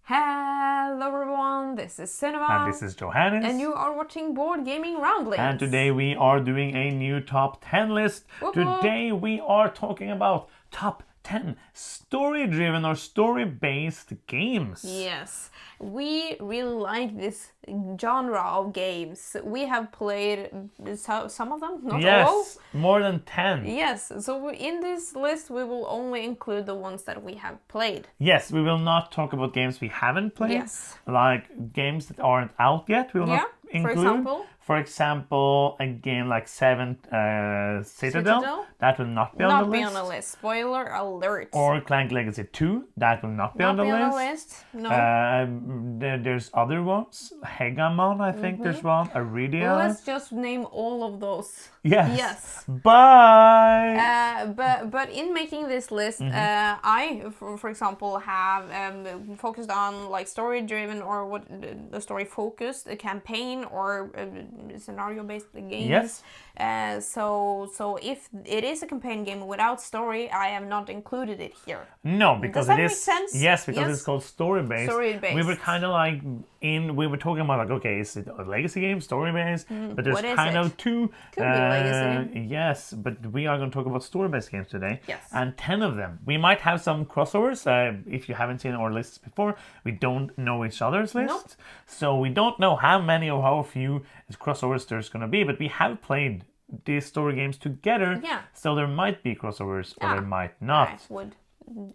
Hello everyone, this is Cinema. And this is Johannes. And you are watching Board Gaming Ramblings. And today we are doing a new top 10 list. Whoop, Today we are talking about top 10 story-driven or story-based games. Yes, we really like this genre of games. We have played some of them, not all. Yes, more than 10. Yes, so in this list we will only include the ones that we have played. Yes, we will not talk about games we haven't played. Yes. Like games that aren't out yet, we will not include. For example, a game like Seven Citadel, that will not be on the list. Not be on the list. Spoiler alert. Or Clank Legacy 2, that will not be on the list. No. There's other ones. Hegamon, I think there's one. Aridia. Let's just name all of those. Yes. Bye. But in making this list, I, for example, have focused on like story-driven or what the story-focused, a campaign or scenario-based games. Yes. So if it is a campaign game without story, I have not included it here. No, because Does that it is. make sense? Yes, because it's called story-based. Story-based. We were kind of like we were talking about like, okay, is it a legacy game, story-based? But there's kind of two. Could be legacy. Yes, but we are going to talk about story-based games today. Yes. And 10 of them. We might have some crossovers. If you haven't seen our lists before, we don't know each other's lists. Nope. So we don't know how many or how few crossovers there's going to be, but we have played these story games together. Yeah. So there might be crossovers or there might not.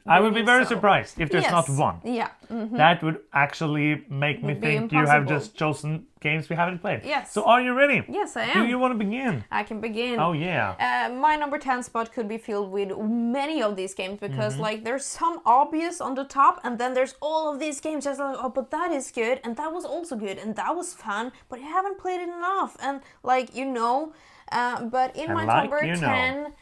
I would be very surprised if there's not one. Yeah. That would actually make me think you have just chosen games we haven't played. Yes. So are you ready? Yes, I am. Do you want to begin? I can begin. Oh, yeah. My number 10 spot could be filled with many of these games because like there's some obvious on the top and then there's all of these games just like, oh, but that is good and that was also good and that was fun, but I haven't played it enough. And like, but in my like number 10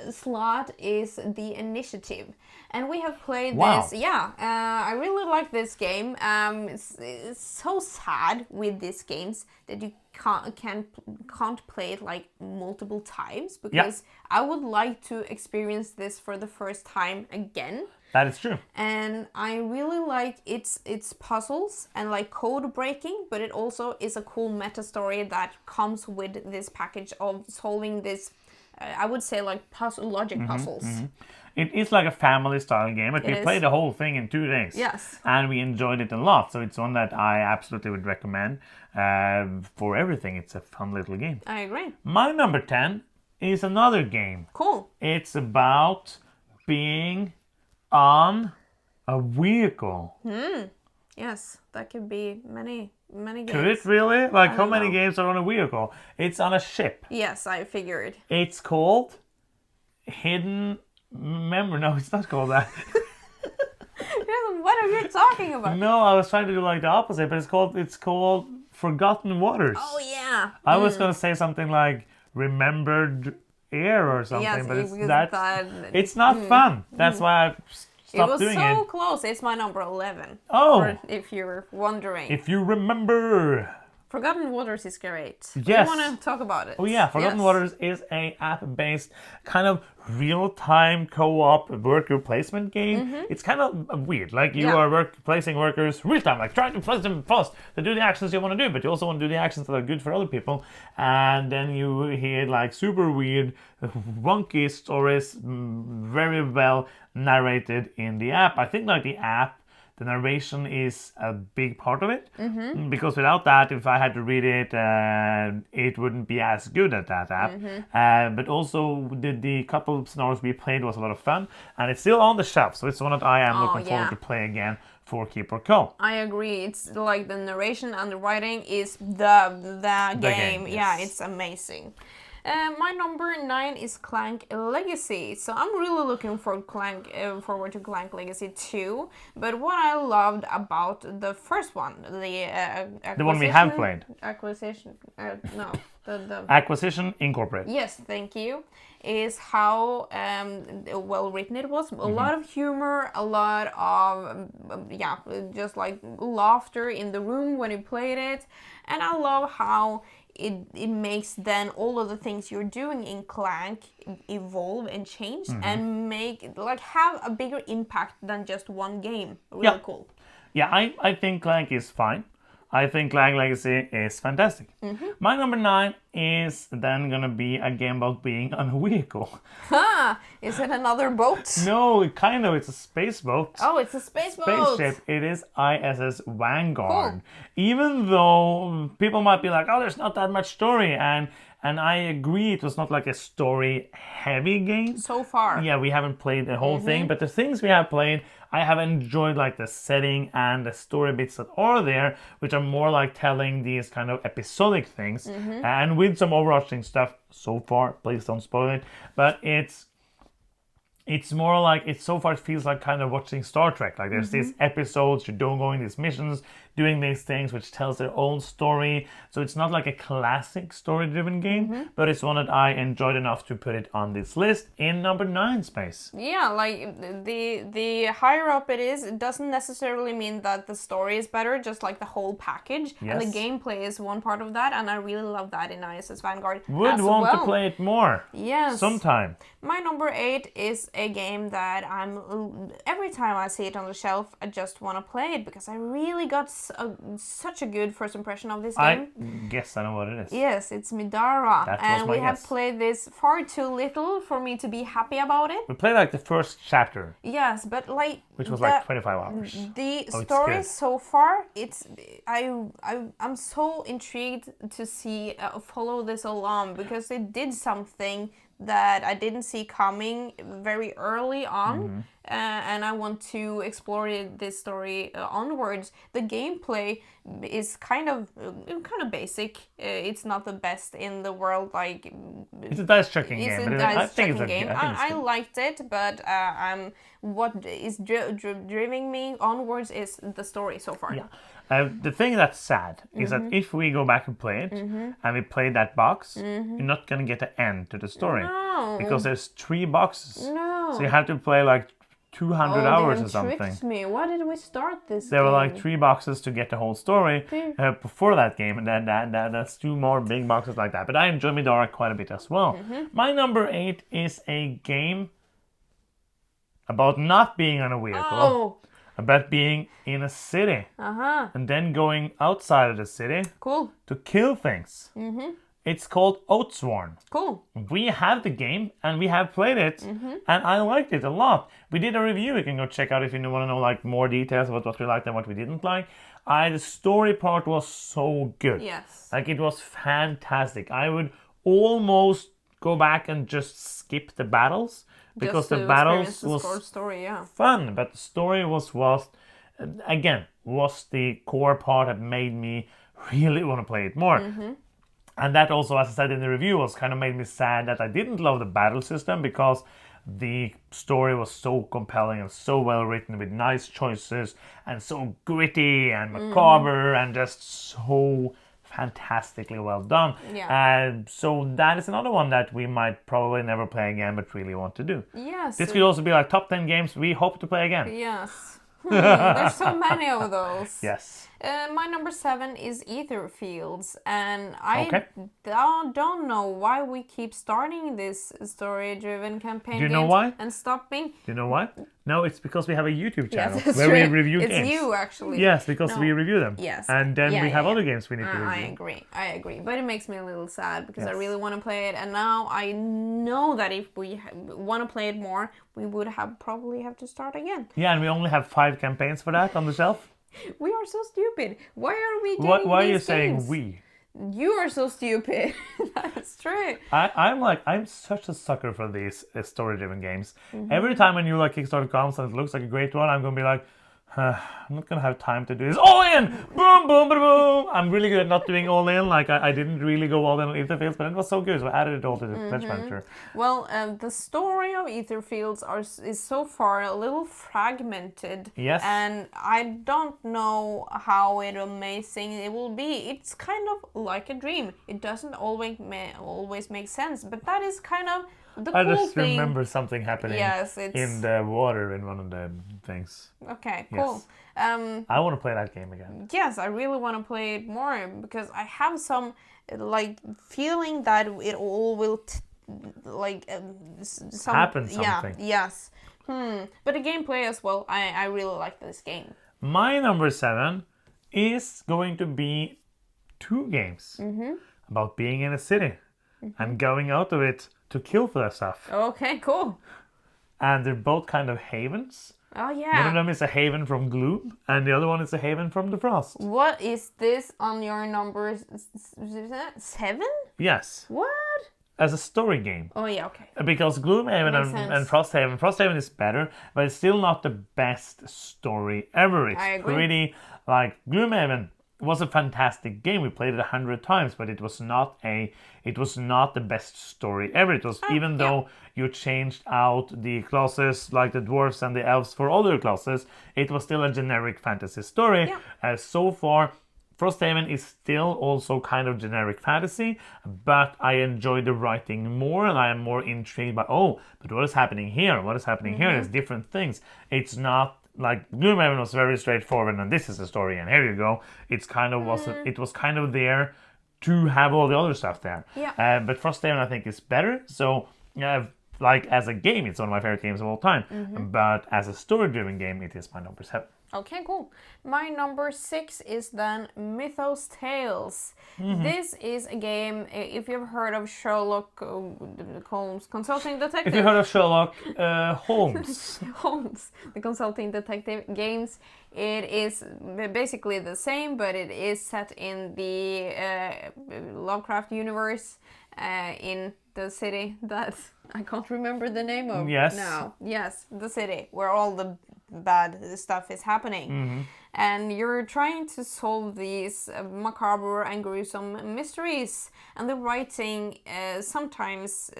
slot is The Initiative, and we have played this. I really like this game. It's so sad with these games that you can't play it like multiple times because I would like to experience this for the first time again. That is true. And I really like its puzzles and like code breaking, but it also is a cool meta story that comes with this package of solving this. I would say like logic puzzles. It is like a family style game, but we played the whole thing in 2 days. Yes. And we enjoyed it a lot. So it's one that I absolutely would recommend for everything. It's a fun little game. I agree. My number 10 is another game. Cool. It's about being on a vehicle. Yes, that could be many games. Could it really? Like how many know. games are on a vehicle? It's on a ship. Yes, I figured. It's called Hidden Memory. No, it's not called that. What are you talking about? No, I was trying to do like the opposite, but it's called Forgotten Waters. Oh yeah. I was gonna say something like Remembered Air or something, Yes, but it's it's not fun. That's why I stopped doing it. It was so close. It's my number 11. Oh, if you're wondering. if you remember. Forgotten Waters is great. Yes. You want to talk about it? Oh yeah, Forgotten Waters is a app-based kind of real-time co-op worker placement game. It's kind of weird. Like you are placing workers real-time, like trying to place them fast to do the actions you want to do, but you also want to do the actions that are good for other people. And then you hear like super weird, wonky stories, very well narrated in the app. I think like the narration is a big part of it, because without that, if I had to read it, it wouldn't be as good at that app. But also, the couple of scenarios we played was a lot of fun, and it's still on the shelf, so it's one that I am looking forward to play again for Keep or Co. I agree. It's like the narration and the writing is the game. Yes. Yeah, it's amazing. My number 9 is Clank Legacy. So I'm really looking forward to Clank Legacy 2. But what I loved about the first one, the one we have played. Acquisition Incorporated. Yes, thank you. Is how well written it was. A lot of humor, a lot of just like laughter in the room when you played it, and I love how it makes then all of the things you're doing in Clank evolve and change and have a bigger impact than just one game. Really cool. Yeah, I think Clank is fine. I think Clank Legacy is fantastic. My number 9 is then gonna be a game about being on a vehicle. Is it another boat? No, kind of. It's a space boat. Oh, it's a space boat. Spaceship. It is ISS Vanguard. Cool. Even though people might be like, "Oh, there's not that much story," and I agree, it was not like a story-heavy game. So far. Yeah, we haven't played the whole thing, but the things we have played, I have enjoyed like the setting and the story bits that are there, which are more like telling these kind of episodic things, and with some overarching stuff so far. Please don't spoil it, but it's more like so far it feels like kind of watching Star Trek. Like there's these episodes, you're going these missions, doing these things which tells their own story. So it's not like a classic story-driven game, but it's one that I enjoyed enough to put it on this list in number 9 space. Yeah, like the higher up it is, it doesn't necessarily mean that the story is better, just like the whole package. Yes. And the gameplay is one part of that, and I really love that in ISS Vanguard. Would as want well. to play it more. Yes. Sometime. My number 8 is a game that every time I see it on the shelf, I just want to play it because I really got such a good first impression of this game. I guess I know what it is. Yes, it's Midara. That was and my we have guess. played this far too little for me to be happy about it. We played like the first chapter, Yes, but like which was like 25 hours. the Oh, it's story good. so far, I'm so intrigued to see follow this along because they did something that I didn't see coming very early on, and I want to explore this story onwards. The gameplay is kind of basic. It's not the best in the world. Like It's a dice checking it's game, a but I dice think it's checking game. I think it's I good. liked it, but what is driving me onwards is the story so far. Yeah. The thing that's sad is that if we go back and play it, and we play that box, you're not going to get the end to the story. No. Because there's 3 boxes. No. So you have to play like 200 hours or They something. tricked me. Why did we start this There were game? like 3 boxes to get the whole story before that game, and then that's 2 more big boxes like that. But I enjoy Midara quite a bit as well. My number 8 is a game about not being on a vehicle, Oh, about being in a city, and then going outside of the city cool, to kill things. It's called Oathsworn. cool. We have the game and we have played it, and I liked it a lot. We did a review. You can go check out if you want to know like more details about what we liked and what we didn't like. The story part was so good. Yes. Like it was fantastic. I would almost go back and just skip the battles because Just to the battles experience the was story, yeah. fun, but the story was the core part that made me really want to play it more. And that also, as I said in the review, was kind of made me sad that I didn't love the battle system because the story was so compelling and so well written with nice choices and so gritty and macabre and just so fantastically well done. Yeah. So that is another one that we might probably never play again but really want to do. Yes. This could also be like top 10 games we hope to play again. Yes. There's so many of those. Yes. My number 7 is Etherfields, and I Okay. don't know why we keep starting this story-driven campaign Do you know games why? and stopping. Do you know why? No, it's because we have a YouTube channel Yes, where it's we review it's games. you actually. Yes, because No. we review them. Yes. And then Yeah, we have yeah, other yeah. games we need to review. I agree. But it makes me a little sad because I Yes. really want to play it, and now I know that if we want to play it more, we would probably have to start again. Yeah, and we only have 5 campaigns for that on the shelf. We are so stupid. Why are we getting Why are you these saying games? we? You are so stupid. That's true. I'm such a sucker for these story-driven games. Every time a new Kickstarter comes and it looks like a great one, I'm gonna be like, I'm not gonna have time to do this. All in! Boom, boom, boom, boom! I'm really good at not doing all in. Like I didn't really go all in on Etherfields, but it was so good, so I added it all to the Pledge Manager. Well, the story of Etherfields is so far a little fragmented. Yes. And I don't know how amazing it will be. It's kind of like a dream. It doesn't always make sense, but that is kind of the I cool just thing. remember something happening Yes, it's in the water in one of the things. okay. Cool. Yes. I want to play that game again. Yes, I really want to play it more because I have some feeling that it all will Happen Yeah, something. yes. But the gameplay as well. I really like this game. My number 7 is going to be 2 games about being in a city and going out of it to kill for that stuff. Okay, cool. And they're both kind of havens. Oh, One of yeah. them is a haven from gloom, and the other one is a haven from the frost. What is this on your number 7? Yes, What? as a story game. Oh, yeah, okay. Because Gloomhaven Makes and sense. Frosthaven is better, but it's still not the best story ever. It's I agree. pretty, like, Gloomhaven was a fantastic game. We played it 100 times, but it was not the best story ever. It was, even though you changed out the classes, like the dwarves and the elves, for other classes, it was still a generic fantasy story. Yeah. So far, Frosthaven is still also kind of generic fantasy, but I enjoy the writing more, and I am more intrigued by, but what is happening here? What is happening here? There's different things. It's not like Gloomhaven was very straightforward, and this is the story, and here you go. It's kind of it was kind of there to have all the other stuff there. Yeah. But Frosthaven, I think, is better. So, like as a game, it's one of my favorite games of all time. But as a story-driven game, it is my number 7. Okay, cool. My number 6 is then Mythos Tales. This is a game, if you've heard of Sherlock Holmes Consulting Detective. If you heard of Sherlock Holmes, Holmes, the Consulting Detective games, it is basically the same, but it is set in the Lovecraft universe in the city that I can't remember the name of now. Yes, the city where all the bad stuff is happening. And you're trying to solve these macabre and gruesome mysteries. And the writing sometimes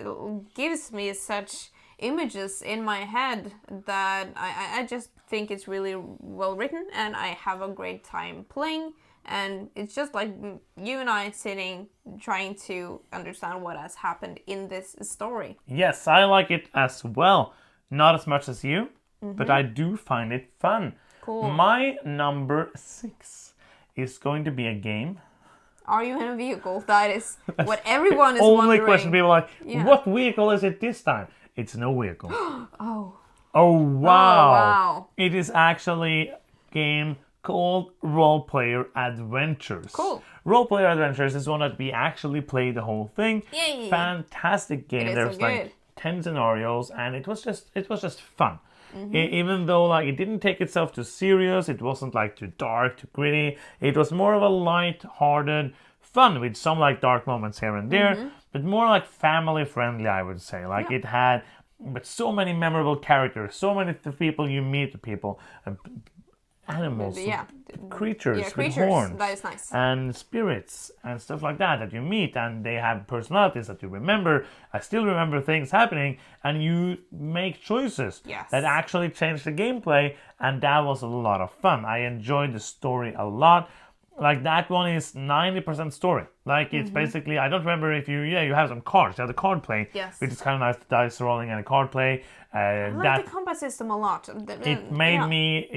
gives me such images in my head that I just think it's really well written, and I have a great time playing. And it's just like you and I sitting trying to understand what has happened in this story. Yes, I like it as well. Not as much as you, but I do find it fun. Cool. My number 6 is going to be a game. Are you in a vehicle? That is what everyone is Only wondering. question people are like, Yeah. what vehicle is it this time? It's no vehicle. Oh. Oh, wow. wow. It is actually a game called Role Player Adventures. Cool. Role Player Adventures is one that we actually played the whole thing. Yay. Fantastic game. It is There's so like good. 10 scenarios, and it was just fun. Even though like it didn't take itself too serious, it wasn't like too dark, too gritty. It was more of a light-hearted fun with some like dark moments here and there, but more like family friendly, I would say. Like it had, but so many memorable characters, so many people you meet, people, animals, creatures with horns, that is nice. and spirits and stuff like that you meet, and they have personalities that you remember. I still remember things happening, and you make choices that actually change the gameplay, and that was a lot of fun. I enjoyed the story a lot. Like that one is 90% story. Like it's basically, I don't remember if you have some cards. You have the card play, which is kind of nice, the dice rolling and a card play. I like the combat system a lot. It made me,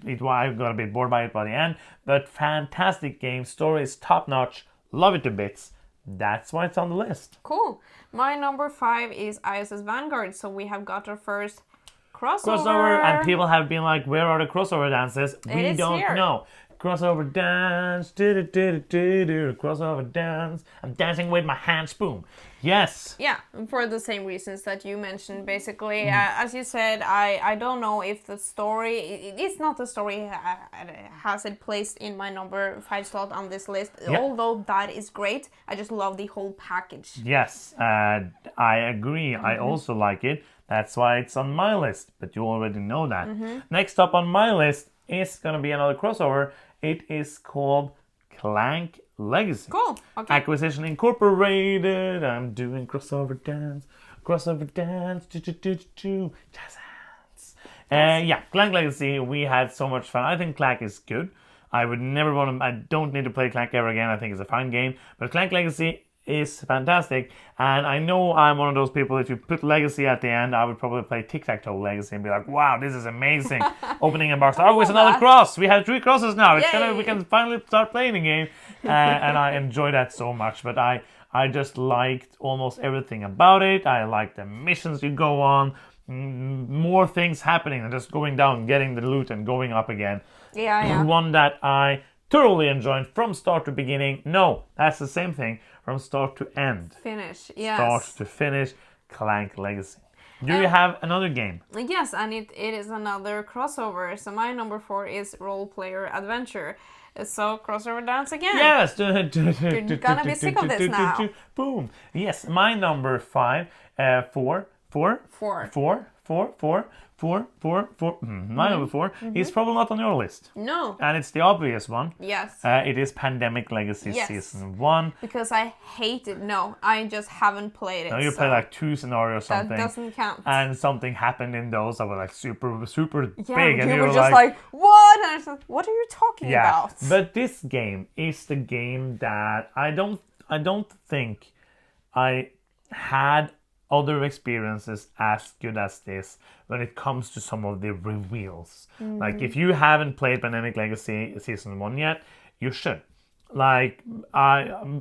I got a bit bored by it by the end, but fantastic game. Story is top notch. Love it to bits. That's why it's on the list. Cool. My number 5 is ISS Vanguard. So we have got our first crossover. And people have been like, where are the crossover dances? We don't know. Crossover dance, crossover dance. I'm dancing with my hands, boom. Yes. Yeah, for the same reasons that you mentioned, basically. As you said, I don't know if the story, it's not the story has it placed in my number 5 slot on this list, although that is great. I just love the whole package. Yes, I agree. I also like it. That's why it's on my list, but you already know that. Next up on my list is going to be another crossover. It is called Clank Legacy. Cool. Okay. Acquisition Incorporated. I'm doing crossover dance, jazz hands. Yeah, Clank Legacy. We had so much fun. I think Clank is good. I would never want to. I don't need to play Clank ever again. I think it's a fine game. But Clank Legacy is fantastic, and I know I'm one of those people, if you put Legacy at the end, I would probably play Tic-Tac-Toe Legacy and be like, wow, this is amazing. Opening a box, it's another cross. We have 3 crosses now. We can finally start playing the game. And I enjoy that so much, but I just liked almost everything about it. I liked the missions you go on. more things happening than just going down, getting the loot, and going up again. Yeah. One that I thoroughly enjoyed from start to beginning. No, that's the same thing from start to end. Finish. Yes. Start to finish. Clank Legacy. Do you have another game? Yes, and it is another crossover. So my number 4 is Role Player Adventure. So crossover dance again. Yes. You're gonna be sick of this now. Boom. Yes, my number 5. Four. My number 4 is probably not on your list. No. And it's the obvious one. Yes. It is Pandemic Legacy Season 1. Because I hate it. No, I just haven't played it. No, you played like 2 scenarios or something. That doesn't count. And something happened in those that were like super yeah, big. And you were just like, what? And I was like, what are you talking about? But this game is the game that I don't think I had other experiences as good as this when it comes to some of the reveals. Like, if you haven't played Pandemic Legacy Season 1 yet, you should. Like,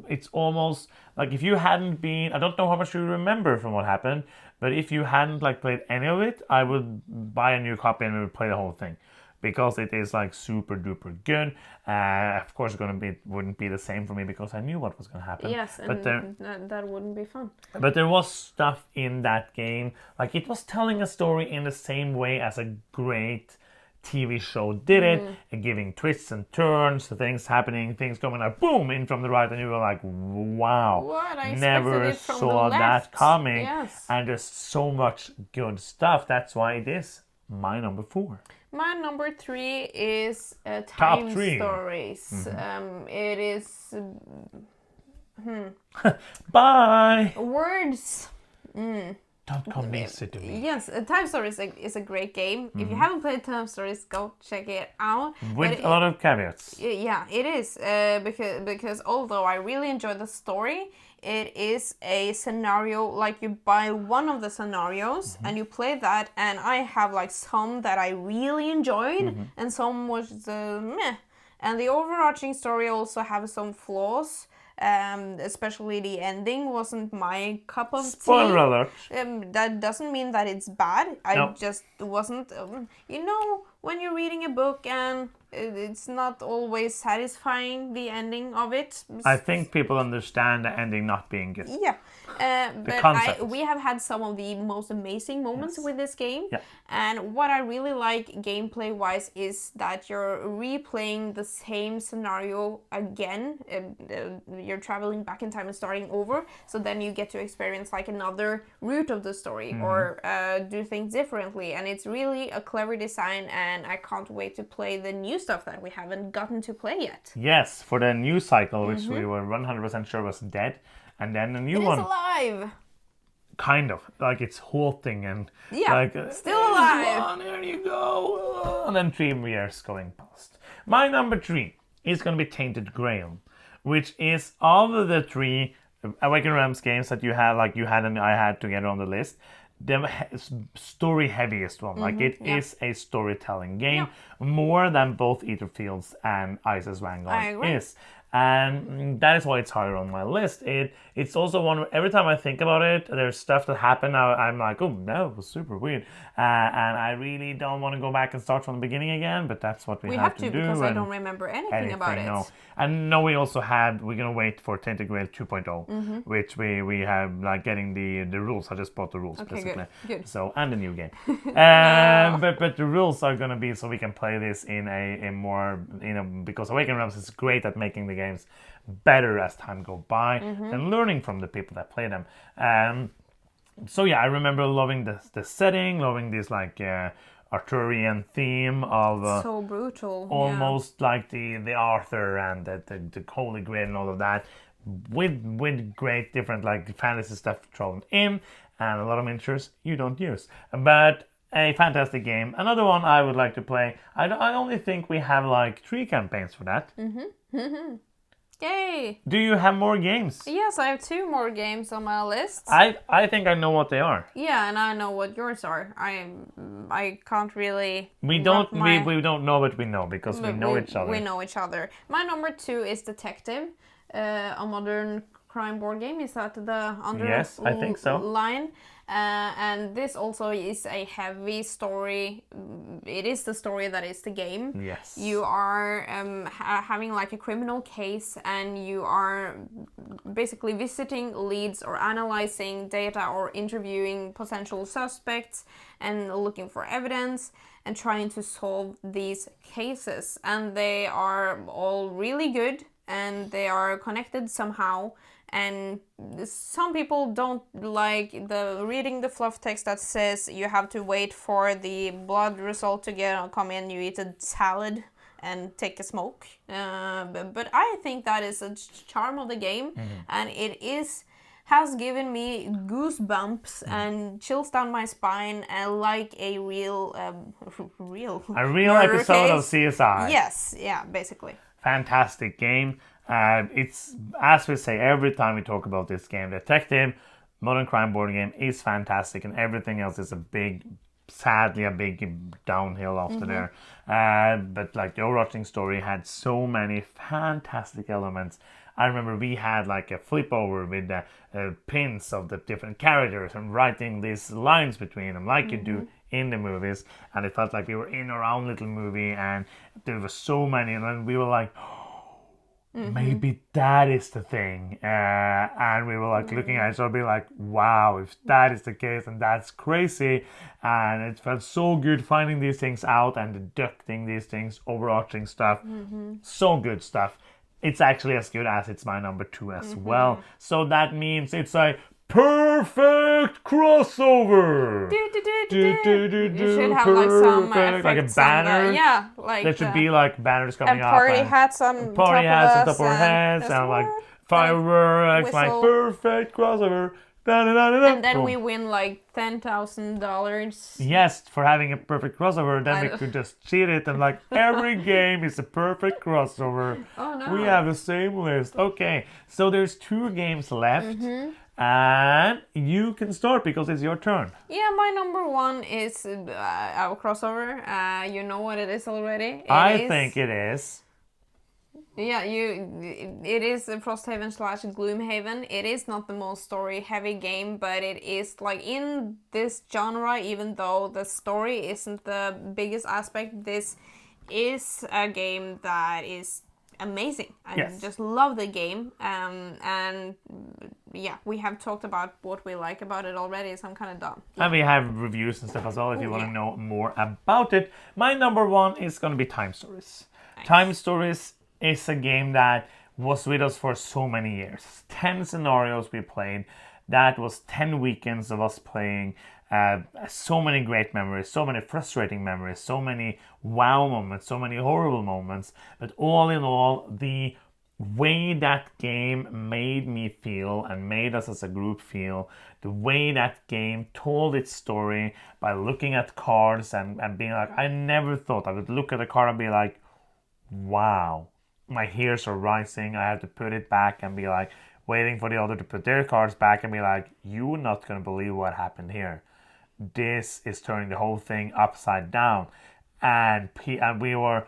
it's almost like if you hadn't been, I don't know how much you remember from what happened, but if you hadn't like played any of it, I would buy a new copy and we would play the whole thing. Because it is like super duper good. Of course, wouldn't be the same for me because I knew what was going to happen. Yes, but that wouldn't be fun. But there was stuff in that game, like it was telling a story in the same way as a great TV show did it, and giving twists and turns, things happening, things coming like boom in from the right, and you were like, wow, what? I never saw that coming. Yes. And there's so much good stuff. That's why it is my number 4. My number 3 is Time Top 3. Stories. It is Bye. words. Don't convince it to me. Yes, Time Stories is a great game. If you haven't played Time Stories, go check it out. With a lot of caveats. Yeah, it is because although I really enjoy the story, it is a scenario, like you buy one of the scenarios and you play that, and I have like some that I really enjoyed and some was meh. And the overarching story also have some flaws. Especially the ending wasn't my cup of tea. Spoiler alert. That doesn't mean that it's bad. I just wasn't. When you're reading a book and it's not always satisfying, the ending of it. I think people understand the ending not being good. Yeah, but we have had some of the most amazing moments with this game. Yeah. And what I really like gameplay-wise is that you're replaying the same scenario again. You're traveling back in time and starting over. So then you get to experience like another route of the story or do things differently. And it's really a clever design, and I can't wait to play the new stuff that we haven't gotten to play yet. Yes, for the new cycle, which we were 100% sure was dead, and then a new one. It is alive. Kind of like it's halting and still alive. On, there you go, and then 3 years going past. My number 3 is going to be Tainted Grail, which is of the 3 Awakened Realms games that you had, like you had and I had together on the list, the story heaviest one. Like it is a storytelling game more than both Aetherfields and Isis Vanguard is. And that is why it's higher on my list. It's also one where every time I think about it, there's stuff that happened. I'm like, oh, that was super weird. And I really don't want to go back and start from the beginning again, but that's what we have to do. Because I don't remember anything about it. No. And no, we're going to wait for Tainted Grail 2.0, which we have like getting the rules. I just bought the rules, basically. Good. So, and the new game. But the rules are going to be so we can play this in a more, because Awakened Realms is great at making the games better as time goes by and learning from the people that play them. So yeah, I remember loving the setting, loving this like Arthurian theme of so brutal, almost like the Arthur and the Holy Grail and all of that, with great different like fantasy stuff thrown in and a lot of miniatures you don't use, but a fantastic game. Another one I would like to play. I only think we have like 3 campaigns for that. Yay! Do you have more games? Yes, I have 2 more games on my list. I think I know what they are. Yeah, and I know what yours are. I can't really. We don't know, but we know because we know each other. We know each other. My number 2 is Detective, a modern Crime board game. Is that the Yes, I think so. line? And this also is a heavy story. It is the story that is the game. Yes. You are having like a criminal case, and you are basically visiting leads or analyzing data or interviewing potential suspects and looking for evidence and trying to solve these cases. And they are all really good, and they are connected somehow. And some people don't like reading the fluff text that says you have to wait for the blood result to come in, you eat a salad and take a smoke. But I think that is a charm of the game, and it has given me goosebumps and chills down my spine, and like a real episode of CSI. Yes, yeah, basically. Fantastic game. It's, as we say every time we talk about this game, Detective Modern Crime board game is fantastic, and everything else is sadly a big downhill after there. But like the overarching story had so many fantastic elements. I remember we had like a flip over with the pins of the different characters and writing these lines between them like you do in the movies, and it felt like we were in our own little movie, and there were so many, and then we were like, maybe that is the thing, and we were like looking at each other, be like, wow, if that is the case, and that's crazy. And it felt so good finding these things out and deducting these things, overarching stuff. So good stuff. It's actually as good as it's my number 2 as well. So that means it's a perfect crossover. You should have like some effects, like a banner. Yeah, like there should be like banners coming up. Party hats on party hats on top of our heads, and like fireworks, like perfect crossover. And then we win like $10,000. Yes, for having a perfect crossover. Then we could just cheat it and like every game is a perfect crossover. Oh no. We have the same list. Okay, so there's 2 games left. And you can start because it's your turn. Yeah, my number 1 is our crossover. You know what it is already. I think it is. Yeah, it is Frosthaven / Gloomhaven. It is not the most story-heavy game, but it is like in this genre, even though the story isn't the biggest aspect, this is a game that is amazing. I just love the game. And yeah, we have talked about what we like about it already, so I'm kind of done. And we have reviews and stuff as well if you want to know more about it. My number 1 is going to be Time Stories. Nice. Time Stories is a game that was with us for so many years. 10 scenarios we played. That was 10 weekends of us playing. So many great memories, so many frustrating memories, so many wow moments, so many horrible moments. But all in all, the way that game made me feel and made us as a group feel, the way that game told its story by looking at cards and being like, I never thought I would look at a card and be like, wow. My hairs are rising. I have to put it back and be like, waiting for the other to put their cards back and be like, you're not going to believe what happened here. This is turning the whole thing upside down. And we were,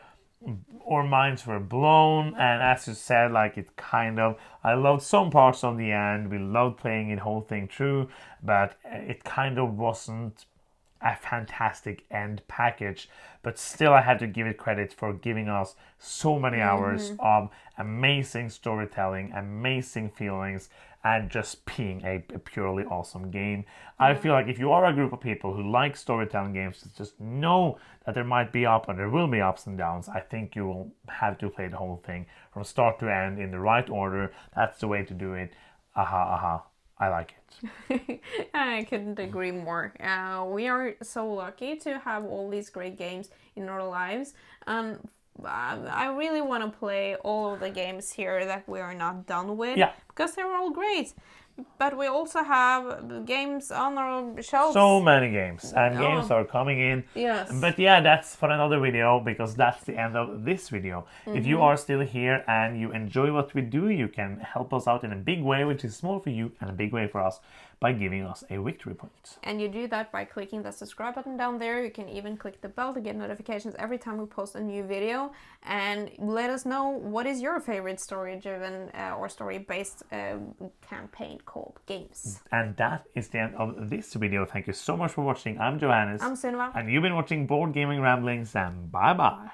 our minds were blown. And as you said, like it kind of, I loved some parts of the end. We loved playing the whole thing through, but it kind of wasn't a fantastic end package. But still, I had to give it credit for giving us so many hours of amazing storytelling, amazing feelings, and just being a purely awesome game. I feel like if you are a group of people who like storytelling games, just know that there might be there will be ups and downs. I think you will have to play the whole thing from start to end in the right order. That's the way to do it. Aha. I like it. I couldn't agree more. We are so lucky to have all these great games in our lives. I really want to play all of the games here that we are not done with. Yeah. Because they're all great. but we also have games on our shelves. So many games, and games are coming in. Yes. But yeah, that's for another video, because that's the end of this video. If you are still here and you enjoy what we do, you can help us out in a big way, which is small for you and a big way for us, by giving us a victory point. And you do that by clicking the subscribe button down there. You can even click the bell to get notifications every time we post a new video. And let us know, what is your favorite story-driven or story-based campaign called games. And that is the end of this video. Thank you so much for watching. I'm Johannes. I'm Sunniva. And you've been watching Board Gaming Ramblings, and bye-bye.